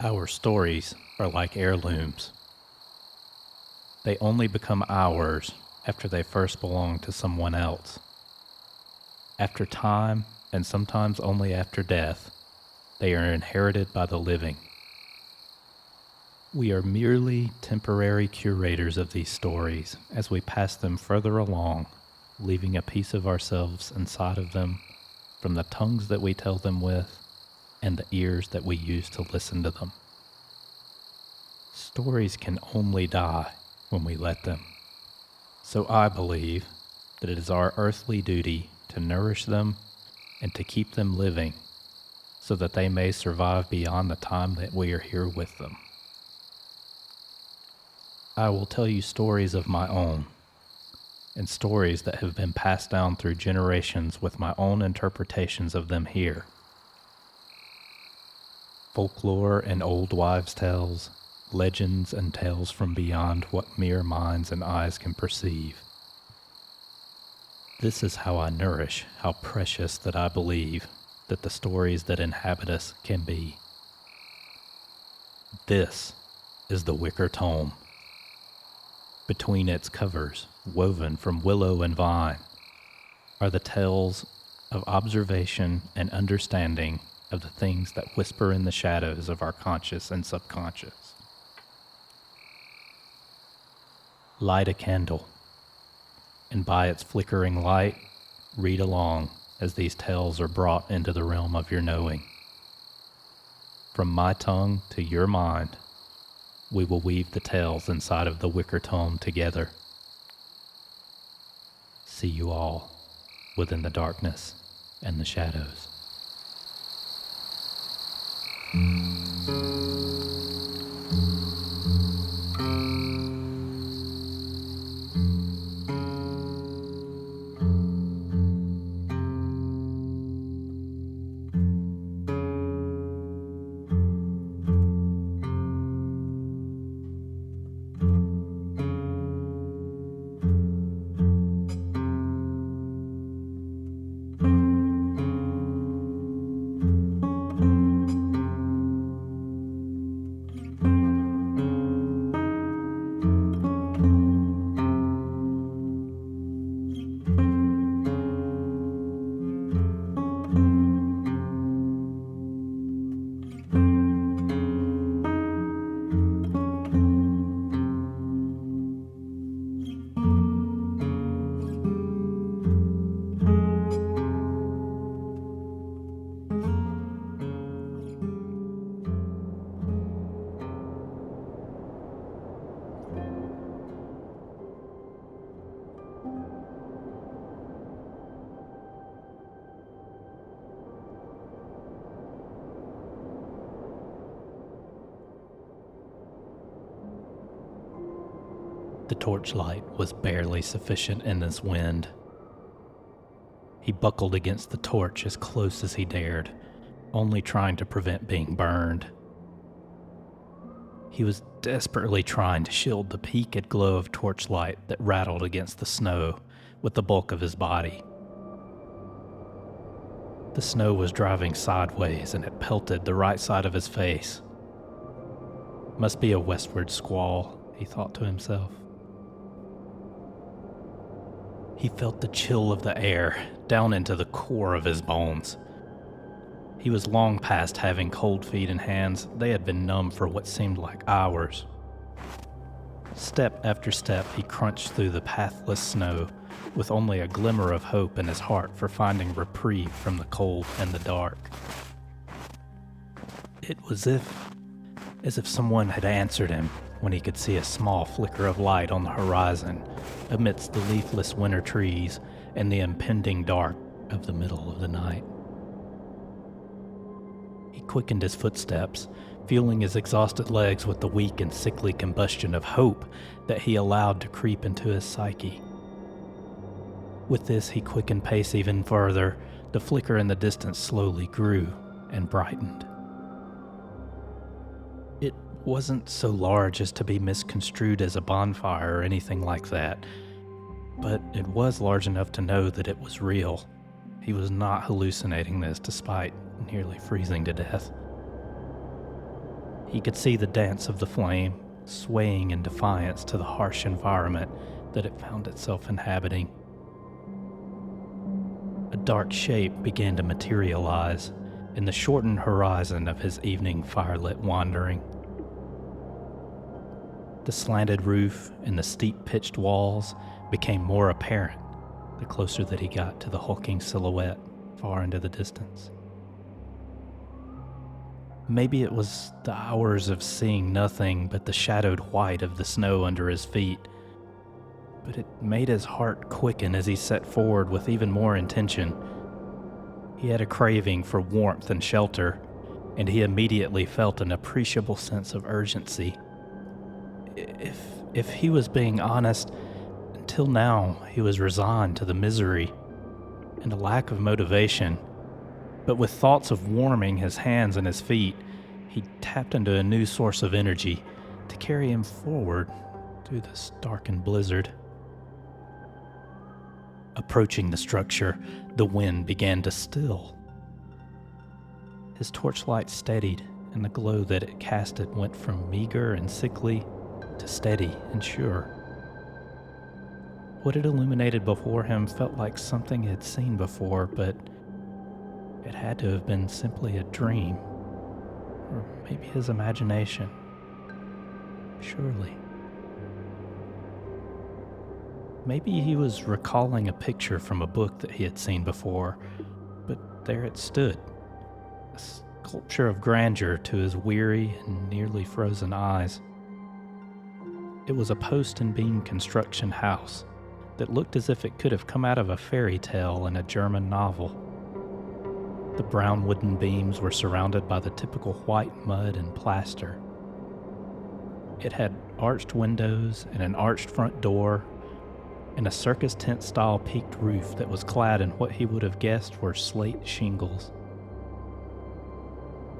Our stories are like heirlooms. They only become ours after they first belonged to someone else. After time, and sometimes only after death, they are inherited by the living. We are merely temporary curators of these stories as we pass them further along, leaving a piece of ourselves inside of them from the tongues that we tell them with and the ears that we use to listen to them. Stories can only die when we let them. So I believe that it is our earthly duty to nourish them and to keep them living so that they may survive beyond the time that we are here with them. I will tell you stories of my own, and stories that have been passed down through generations with my own interpretations of them here. Folklore and old wives' tales, legends and tales from beyond what mere minds and eyes can perceive. This is how I nourish how precious that I believe that the stories that inhabit us can be. This is the Wicker Tome. Between its covers, woven from willow and vine, are the tales of observation and understanding of the things that whisper in the shadows of our conscious and subconscious. Light a candle, and by its flickering light, read along as these tales are brought into the realm of your knowing. From my tongue to your mind, we will weave the tales inside of the Wicker Tome together. See you all within the darkness and the shadows. The torchlight was barely sufficient in this wind. He buckled against the torch as close as he dared, only trying to prevent being burned. He was desperately trying to shield the peaked glow of torchlight that rattled against the snow with the bulk of his body. The snow was driving sideways and it pelted the right side of his face. Must be a westward squall, he thought to himself. He felt the chill of the air down into the core of his bones. He was long past having cold feet and hands. They had been numb for what seemed like hours. Step after step, he crunched through the pathless snow with only a glimmer of hope in his heart for finding reprieve from the cold and the dark. It was as if someone had answered him when he could see a small flicker of light on the horizon amidst the leafless winter trees and the impending dark of the middle of the night. He quickened his footsteps, fueling his exhausted legs with the weak and sickly combustion of hope that he allowed to creep into his psyche. With this, he quickened pace even further. The flicker in the distance slowly grew and brightened. It wasn't so large as to be misconstrued as a bonfire or anything like that, but it was large enough to know that it was real. He was not hallucinating this despite nearly freezing to death. He could see the dance of the flame, swaying in defiance to the harsh environment that it found itself inhabiting. A dark shape began to materialize in the shortened horizon of his evening firelit wandering. The slanted roof and the steep pitched walls became more apparent the closer that he got to the hulking silhouette far into the distance. Maybe it was the hours of seeing nothing but the shadowed white of the snow under his feet, but it made his heart quicken as he set forward with even more intention. He had a craving for warmth and shelter, and he immediately felt an appreciable sense of urgency. If he was being honest, until now he was resigned to the misery and a lack of motivation. But with thoughts of warming his hands and his feet, he tapped into a new source of energy to carry him forward through this darkened blizzard. Approaching the structure, the wind began to still. His torchlight steadied, and the glow that it casted went from meager and sickly to steady and sure. What it illuminated before him felt like something he had seen before, but it had to have been simply a dream, or maybe his imagination. Surely. Maybe he was recalling a picture from a book that he had seen before, but there it stood, a sculpture of grandeur to his weary and nearly frozen eyes. It was a post and beam construction house that looked as if it could have come out of a fairy tale in a German novel. The brown wooden beams were surrounded by the typical white mud and plaster. It had arched windows and an arched front door, and a circus tent-style peaked roof that was clad in what he would have guessed were slate shingles.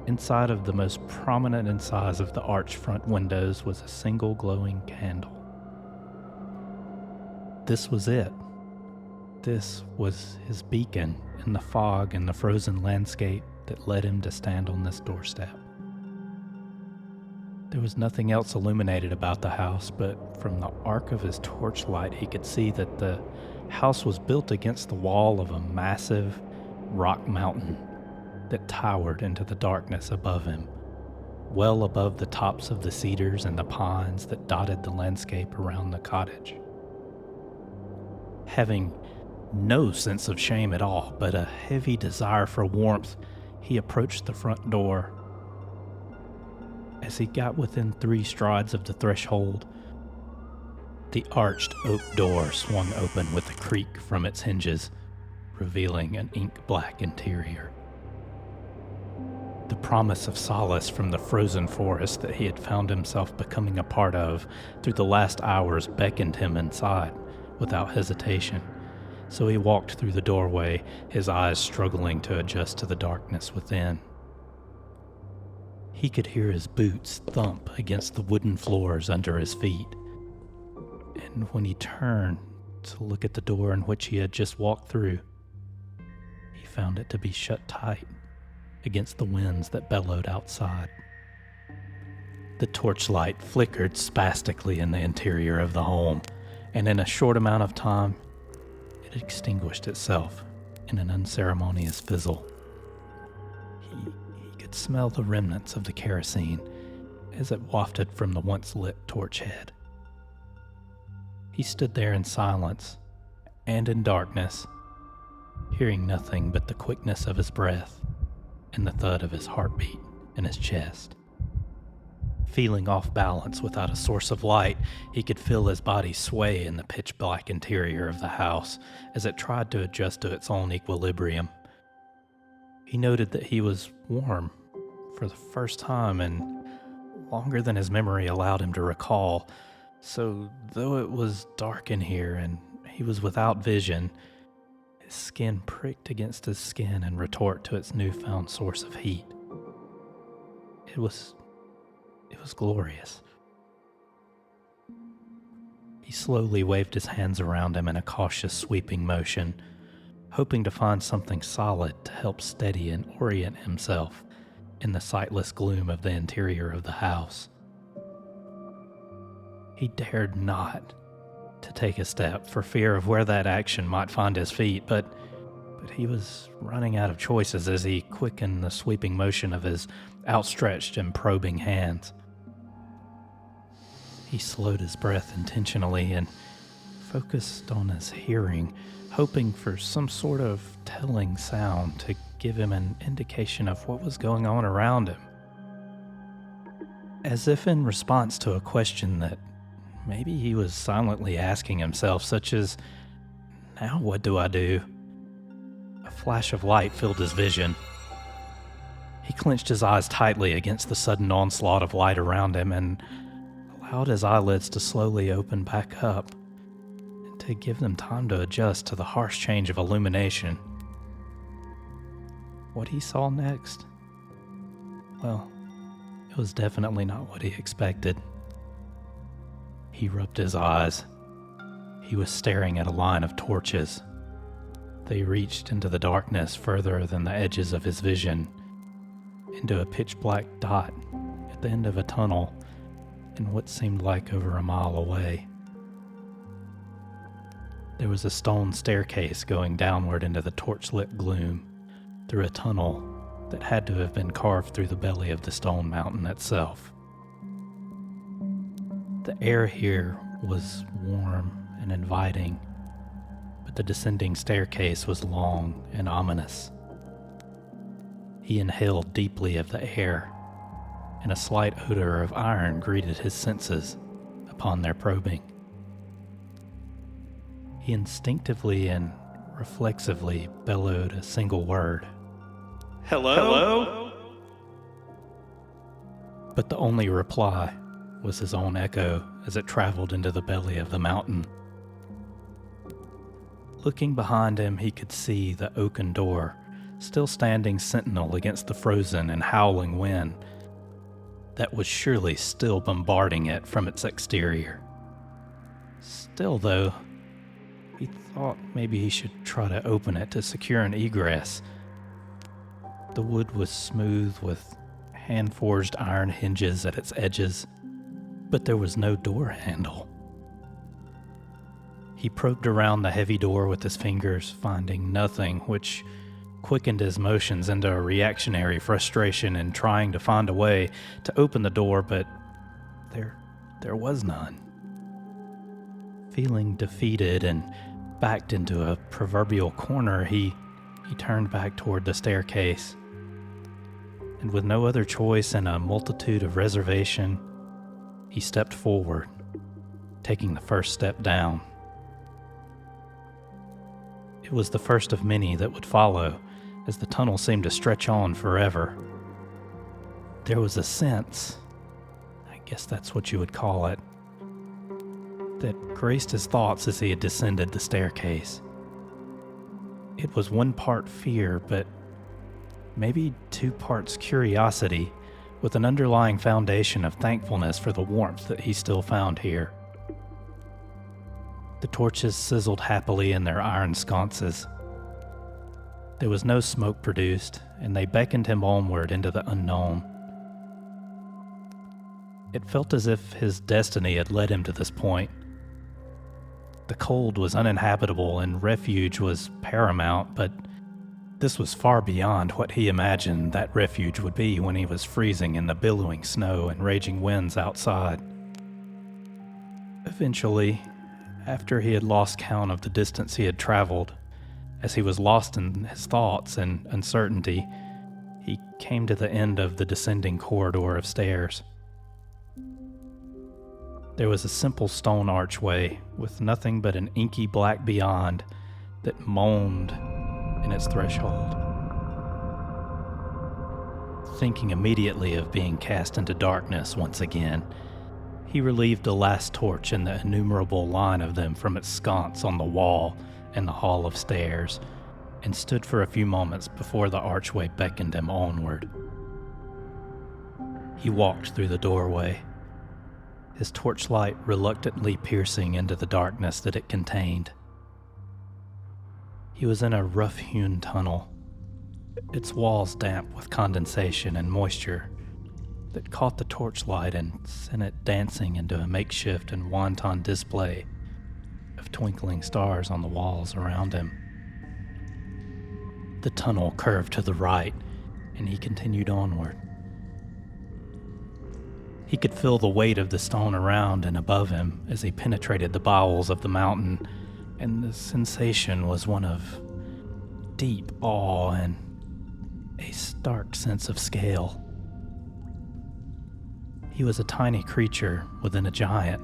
Inside of the most prominent incised of the arched front windows was a single glowing candle. This was it. This was his beacon in the fog and the frozen landscape that led him to stand on this doorstep. There was nothing else illuminated about the house, but from the arc of his torchlight he could see that the house was built against the wall of a massive rock mountain that towered into the darkness above him, well above the tops of the cedars and the pines that dotted the landscape around the cottage. Having no sense of shame at all, but a heavy desire for warmth, he approached the front door. As he got within 3 strides of the threshold, the arched oak door swung open with a creak from its hinges, revealing an ink-black interior. The promise of solace from the frozen forest that he had found himself becoming a part of through the last hours beckoned him inside without hesitation. So he walked through the doorway, his eyes struggling to adjust to the darkness within. He could hear his boots thump against the wooden floors under his feet. And when he turned to look at the door in which he had just walked through, he found it to be shut tight against the winds that bellowed outside. The torchlight flickered spastically in the interior of the home, and in a short amount of time, it extinguished itself in an unceremonious fizzle. He could smell the remnants of the kerosene as it wafted from the once lit torch head. He stood there in silence and in darkness, hearing nothing but the quickness of his breath and the thud of his heartbeat in his chest. Feeling off balance without a source of light, he could feel his body sway in the pitch-black interior of the house as it tried to adjust to its own equilibrium. He noted that he was warm for the first time in longer than his memory allowed him to recall. So, though it was dark in here and he was without vision, his skin pricked against his skin in retort to its newfound source of heat. It was glorious. He slowly waved his hands around him in a cautious sweeping motion, hoping to find something solid to help steady and orient himself in the sightless gloom of the interior of the house. He dared not to take a step for fear of where that action might find his feet, but he was running out of choices as he quickened the sweeping motion of his outstretched and probing hands. He slowed his breath intentionally and focused on his hearing, hoping for some sort of telling sound to give him an indication of what was going on around him. As if in response to a question that maybe he was silently asking himself, such as, "Now what do I do?" A flash of light filled his vision. He clenched his eyes tightly against the sudden onslaught of light around him and allowed his eyelids to slowly open back up and to give them time to adjust to the harsh change of illumination. What he saw next, well, it was definitely not what he expected. He rubbed his eyes. He was staring at a line of torches. They reached into the darkness further than the edges of his vision, into a pitch-black dot at the end of a tunnel in what seemed like over a mile away. There was a stone staircase going downward into the torchlit gloom through a tunnel that had to have been carved through the belly of the stone mountain itself. The air here was warm and inviting, but the descending staircase was long and ominous. He inhaled deeply of the air, and a slight odor of iron greeted his senses upon their probing. He instinctively and reflexively bellowed a single word. Hello? Hello? But the only reply was his own echo as it traveled into the belly of the mountain. Looking behind him, he could see the oaken door still standing sentinel against the frozen and howling wind that was surely still bombarding it from its exterior. Still, though, he thought maybe he should try to open it to secure an egress. The wood was smooth with hand-forged iron hinges at its edges, but there was no door handle. He probed around the heavy door with his fingers, finding nothing, which quickened his motions into a reactionary frustration in trying to find a way to open the door, but there was none. Feeling defeated and backed into a proverbial corner, he turned back toward the staircase. And with no other choice and a multitude of reservation, he stepped forward, taking the first step down. It was the first of many that would follow, as the tunnel seemed to stretch on forever. There was a sense, I guess that's what you would call it, that graced his thoughts as he had descended the staircase. It was one part fear, but maybe 2 parts curiosity, with an underlying foundation of thankfulness for the warmth that he still found here. The torches sizzled happily in their iron sconces. There was no smoke produced, and they beckoned him onward into the unknown. It felt as if his destiny had led him to this point. The cold was uninhabitable and refuge was paramount, but this was far beyond what he imagined that refuge would be when he was freezing in the billowing snow and raging winds outside. Eventually, after he had lost count of the distance he had traveled, as he was lost in his thoughts and uncertainty, he came to the end of the descending corridor of stairs. There was a simple stone archway with nothing but an inky black beyond that moaned in its threshold. Thinking immediately of being cast into darkness once again, he relieved the last torch in the innumerable line of them from its sconce on the wall in the hall of stairs, and stood for a few moments before the archway beckoned him onward. He walked through the doorway, his torchlight reluctantly piercing into the darkness that it contained. He was in a rough-hewn tunnel, its walls damp with condensation and moisture that caught the torchlight and sent it dancing into a makeshift and wanton display of twinkling stars on the walls around him. The tunnel curved to the right, and he continued onward. He could feel the weight of the stone around and above him as he penetrated the bowels of the mountain, and the sensation was one of deep awe and a stark sense of scale. He was a tiny creature within a giant.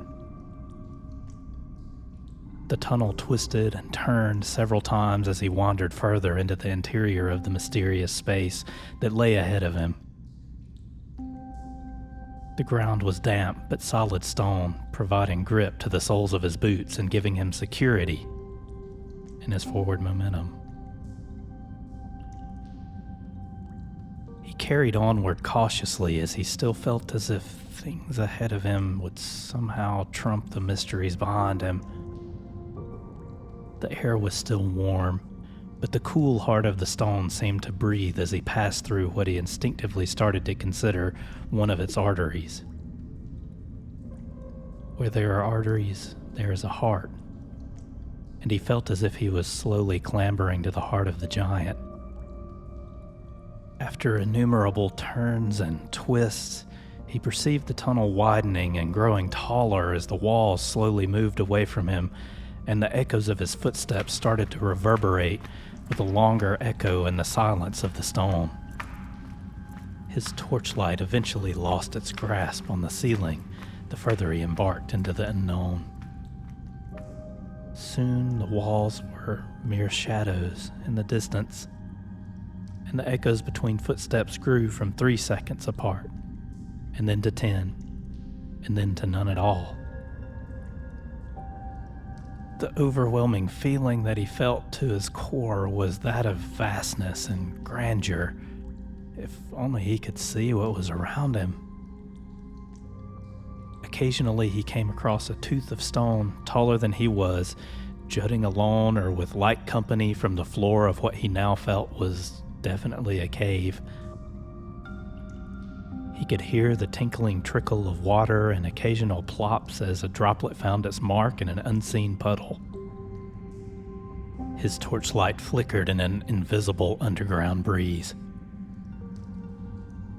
The tunnel twisted and turned several times as he wandered further into the interior of the mysterious space that lay ahead of him. The ground was damp but solid stone, providing grip to the soles of his boots and giving him security in his forward momentum. He carried onward cautiously as he still felt as if things ahead of him would somehow trump the mysteries behind him. The air was still warm, but the cool heart of the stone seemed to breathe as he passed through what he instinctively started to consider one of its arteries. Where there are arteries, there is a heart, and he felt as if he was slowly clambering to the heart of the giant. After innumerable turns and twists, he perceived the tunnel widening and growing taller as the walls slowly moved away from him, and the echoes of his footsteps started to reverberate with a longer echo in the silence of the stone. His torchlight eventually lost its grasp on the ceiling the further he embarked into the unknown. Soon the walls were mere shadows in the distance, and the echoes between footsteps grew from 3 seconds apart, and then to 10, and then to none at all. The overwhelming feeling that he felt to his core was that of vastness and grandeur, if only he could see what was around him. Occasionally he came across a tooth of stone taller than he was, jutting alone or with light company from the floor of what he now felt was definitely a cave. He could hear the tinkling trickle of water and occasional plops as a droplet found its mark in an unseen puddle. His torchlight flickered in an invisible underground breeze.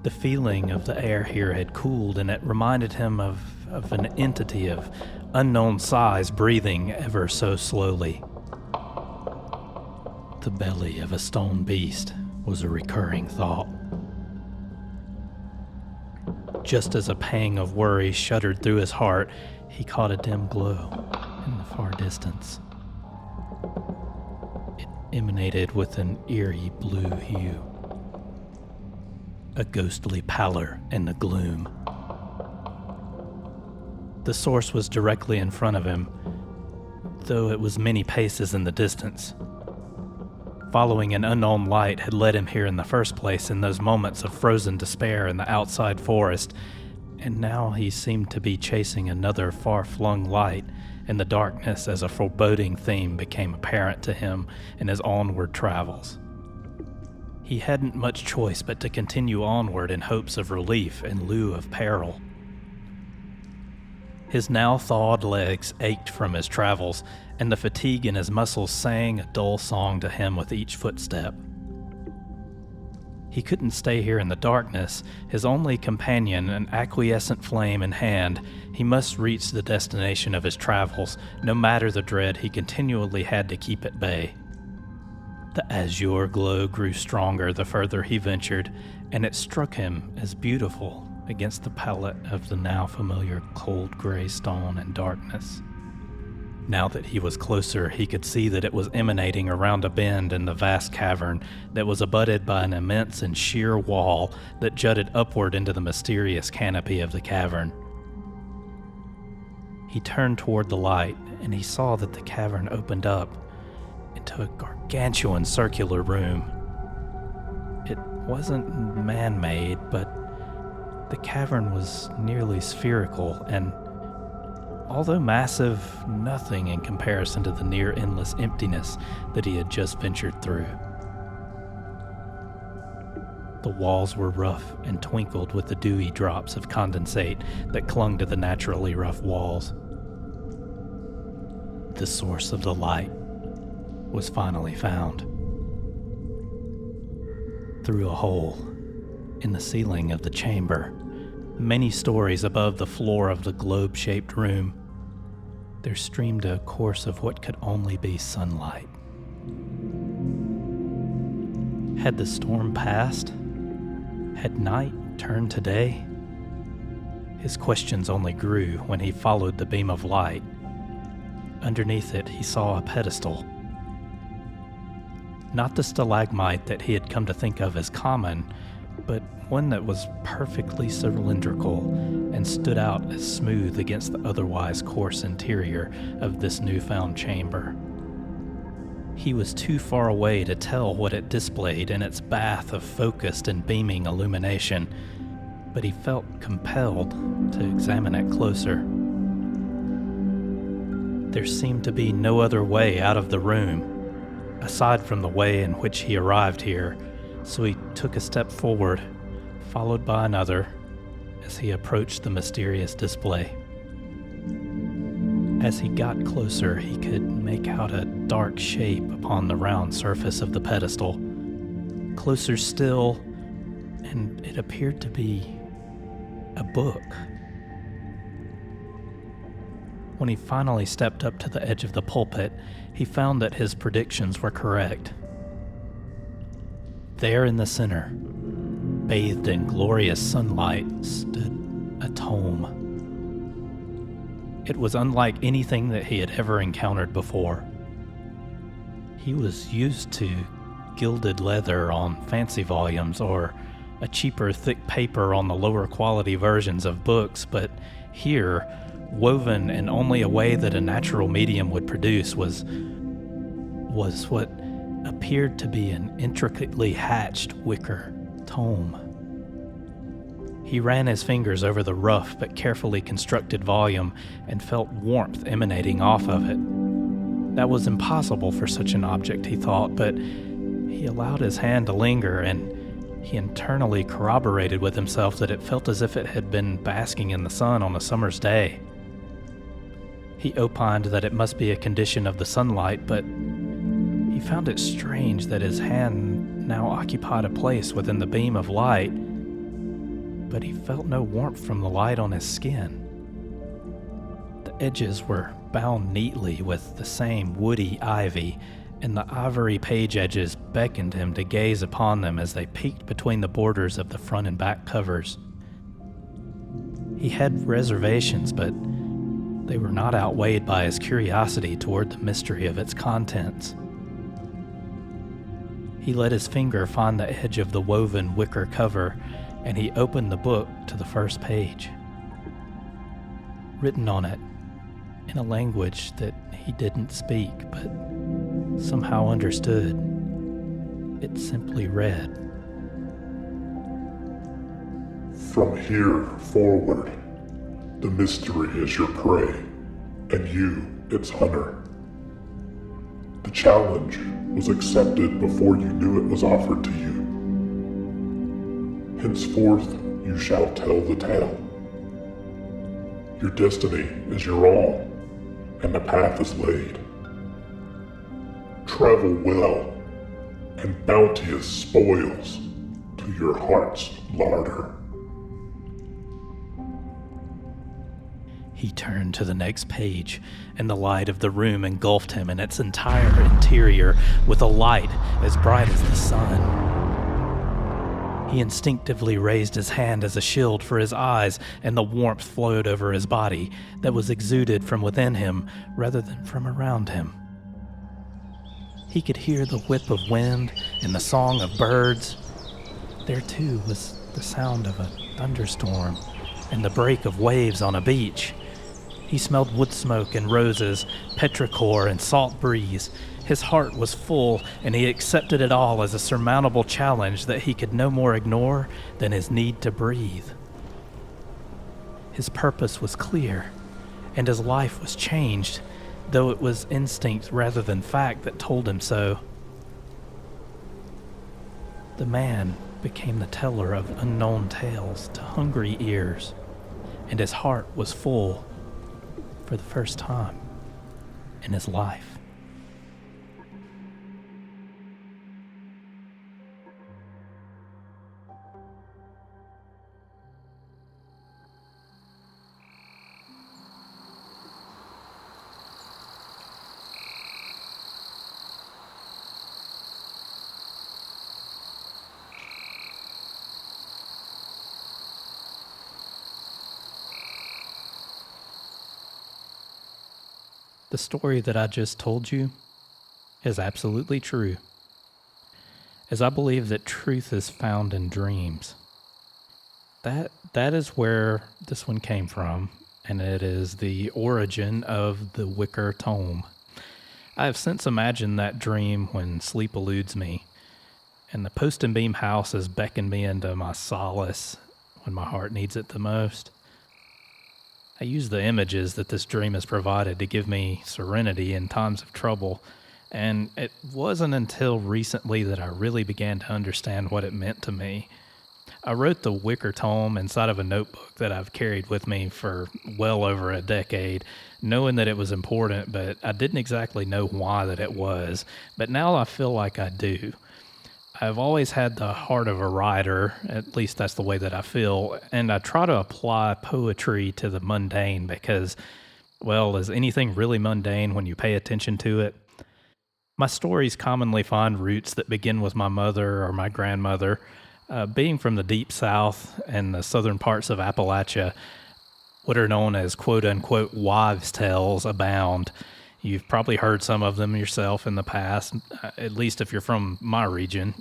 The feeling of the air here had cooled, and it reminded him of an entity of unknown size breathing ever so slowly. The belly of a stone beast was a recurring thought. Just as a pang of worry shuddered through his heart, he caught a dim glow in the far distance. It emanated with an eerie blue hue, a ghostly pallor in the gloom. The source was directly in front of him, though it was many paces in the distance. Following an unknown light had led him here in the first place in those moments of frozen despair in the outside forest, and now he seemed to be chasing another far-flung light in the darkness as a foreboding theme became apparent to him in his onward travels. He hadn't much choice but to continue onward in hopes of relief in lieu of peril. His now thawed legs ached from his travels, and the fatigue in his muscles sang a dull song to him with each footstep. He couldn't stay here in the darkness, his only companion an acquiescent flame in hand. He must reach the destination of his travels, no matter the dread he continually had to keep at bay. The azure glow grew stronger the further he ventured, and it struck him as beautiful against the palette of the now familiar cold gray stone and darkness. Now that he was closer, he could see that it was emanating around a bend in the vast cavern that was abutted by an immense and sheer wall that jutted upward into the mysterious canopy of the cavern. He turned toward the light, and he saw that the cavern opened up into a gargantuan circular room. It wasn't man-made, but the cavern was nearly spherical, and although massive, nothing in comparison to the near endless emptiness that he had just ventured through. The walls were rough and twinkled with the dewy drops of condensate that clung to the naturally rough walls. The source of the light was finally found. Through a hole in the ceiling of the chamber, many stories above the floor of the globe-shaped room, there streamed a course of what could only be sunlight. Had the storm passed? Had night turned to day? His questions only grew when he followed the beam of light. Underneath it, he saw a pedestal. Not the stalagmite that he had come to think of as common, but one that was perfectly cylindrical and stood out as smooth against the otherwise coarse interior of this newfound chamber. He was too far away to tell what it displayed in its bath of focused and beaming illumination, but he felt compelled to examine it closer. There seemed to be no other way out of the room, aside from the way in which he arrived here, so he took a step forward, followed by another, as he approached the mysterious display. As he got closer, he could make out a dark shape upon the round surface of the pedestal. Closer still, and it appeared to be a book. When he finally stepped up to the edge of the pulpit, he found that his predictions were correct. There in the center, bathed in glorious sunlight, stood a tome. It was unlike anything that he had ever encountered before. He was used to gilded leather on fancy volumes or a cheaper, thick paper on the lower quality versions of books, but here, woven in only a way that a natural medium would produce, was what appeared to be an intricately hatched wicker tome. He ran his fingers over the rough but carefully constructed volume and felt warmth emanating off of it. That was impossible for such an object, he thought, but he allowed his hand to linger, and he internally corroborated with himself that it felt as if it had been basking in the sun on a summer's day. He opined that it must be a condition of the sunlight, but he found it strange that his hand now occupied a place within the beam of light, but he felt no warmth from the light on his skin. The edges were bound neatly with the same woody ivy, and the ivory page edges beckoned him to gaze upon them as they peeked between the borders of the front and back covers. He had reservations, but they were not outweighed by his curiosity toward the mystery of its contents. He let his finger find the edge of the woven wicker cover, and he opened the book to the first page. Written on it, in a language that he didn't speak but somehow understood, it simply read, "From here forward, the mystery is your prey, and you its hunter. The challenge was accepted before you knew it was offered to you. Henceforth, you shall tell the tale. Your destiny is your all, and the path is laid. Travel well, and bounteous spoils to your heart's larder." He turned to the next page, and the light of the room engulfed him in its entire interior with a light as bright as the sun. He instinctively raised his hand as a shield for his eyes, and the warmth flowed over his body that was exuded from within him rather than from around him. He could hear the whip of wind and the song of birds. There too was the sound of a thunderstorm and the break of waves on a beach. He smelled wood smoke and roses, petrichor and salt breeze. His heart was full, and he accepted it all as a surmountable challenge that he could no more ignore than his need to breathe. His purpose was clear, and his life was changed, though it was instinct rather than fact that told him so. The man became the teller of unknown tales to hungry ears, and his heart was full for the first time in his life. The story that I just told you is absolutely true, as I believe that truth is found in dreams. That is where this one came from, and it is the origin of the Wicker Tome. I have since imagined that dream when sleep eludes me, and the post and beam house has beckoned me into my solace when my heart needs it the most. I use the images that this dream has provided to give me serenity in times of trouble, and it wasn't until recently that I really began to understand what it meant to me. I wrote the Wicker Tome inside of a notebook that I've carried with me for well over a decade, knowing that it was important, but I didn't exactly know why that it was. But now I feel like I do. I've always had the heart of a writer, at least that's the way that I feel, and I try to apply poetry to the mundane because, well, is anything really mundane when you pay attention to it? My stories commonly find roots that begin with my mother or my grandmother. Being from the deep south and the southern parts of Appalachia, what are known as quote-unquote wives' tales abound. You've probably heard some of them yourself in the past, at least if you're from my region.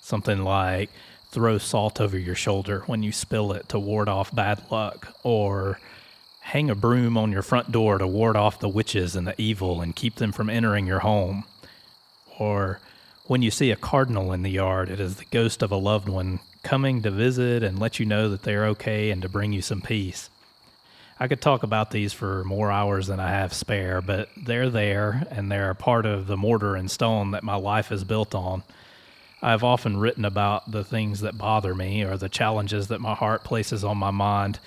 Something like, throw salt over your shoulder when you spill it to ward off bad luck, or hang a broom on your front door to ward off the witches and the evil and keep them from entering your home. Or when you see a cardinal in the yard, it is the ghost of a loved one coming to visit and let you know that they're okay and to bring you some peace. I could talk about these for more hours than I have spare, but they're there, and they're a part of the mortar and stone that my life is built on. I've often written about the things that bother me or the challenges that my heart places on my mind.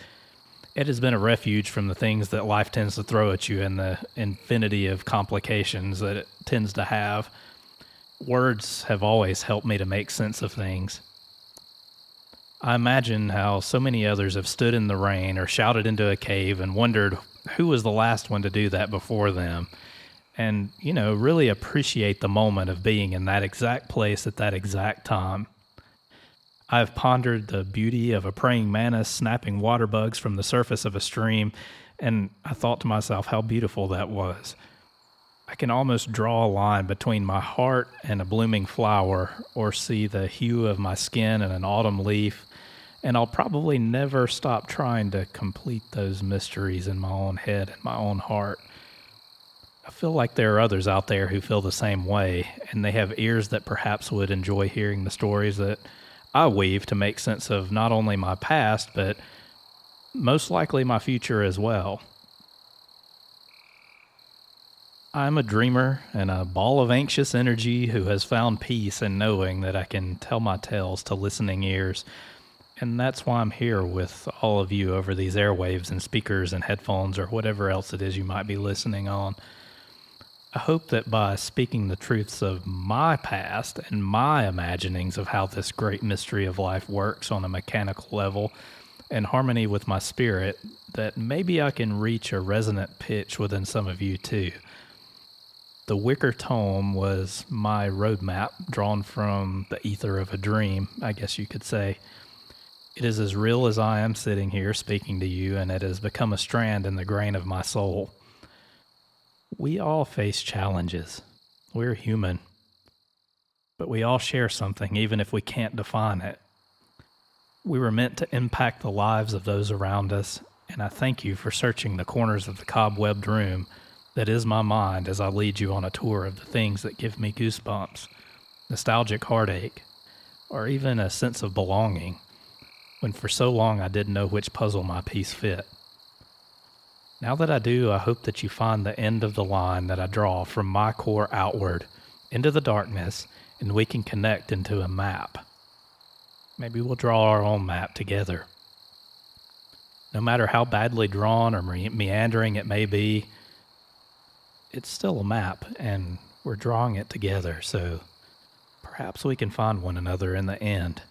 It has been a refuge from the things that life tends to throw at you and the infinity of complications that it tends to have. Words have always helped me to make sense of things. I imagine how so many others have stood in the rain or shouted into a cave and wondered who was the last one to do that before them. And, really appreciate the moment of being in that exact place at that exact time. I've pondered the beauty of a praying mantis snapping water bugs from the surface of a stream, and I thought to myself how beautiful that was. I can almost draw a line between my heart and a blooming flower, or see the hue of my skin in an autumn leaf, and I'll probably never stop trying to complete those mysteries in my own head and my own heart. I feel like there are others out there who feel the same way, and they have ears that perhaps would enjoy hearing the stories that I weave to make sense of not only my past, but most likely my future as well. I'm a dreamer and a ball of anxious energy who has found peace in knowing that I can tell my tales to listening ears. And that's why I'm here with all of you over these airwaves and speakers and headphones or whatever else it is you might be listening on. I hope that by speaking the truths of my past and my imaginings of how this great mystery of life works on a mechanical level, in harmony with my spirit, that maybe I can reach a resonant pitch within some of you too. The Wicker Tome was my roadmap drawn from the ether of a dream, I guess you could say. It is as real as I am sitting here speaking to you, and it has become a strand in the grain of my soul. We all face challenges. We're human. But we all share something, even if we can't define it. We were meant to impact the lives of those around us, and I thank you for searching the corners of the cobwebbed room that is my mind as I lead you on a tour of the things that give me goosebumps, nostalgic heartache, or even a sense of belonging, when for so long I didn't know which puzzle my piece fit. Now that I do, I hope that you find the end of the line that I draw from my core outward into the darkness, and we can connect into a map. Maybe we'll draw our own map together. No matter how badly drawn or meandering it may be, it's still a map, and we're drawing it together, so perhaps we can find one another in the end.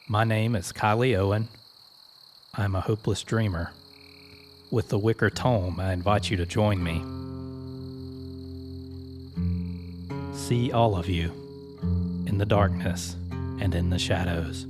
My name is Kylie Owen. I'm a hopeless dreamer. With the Wicker Tome, I invite you to join me. See all of you in the darkness and in the shadows.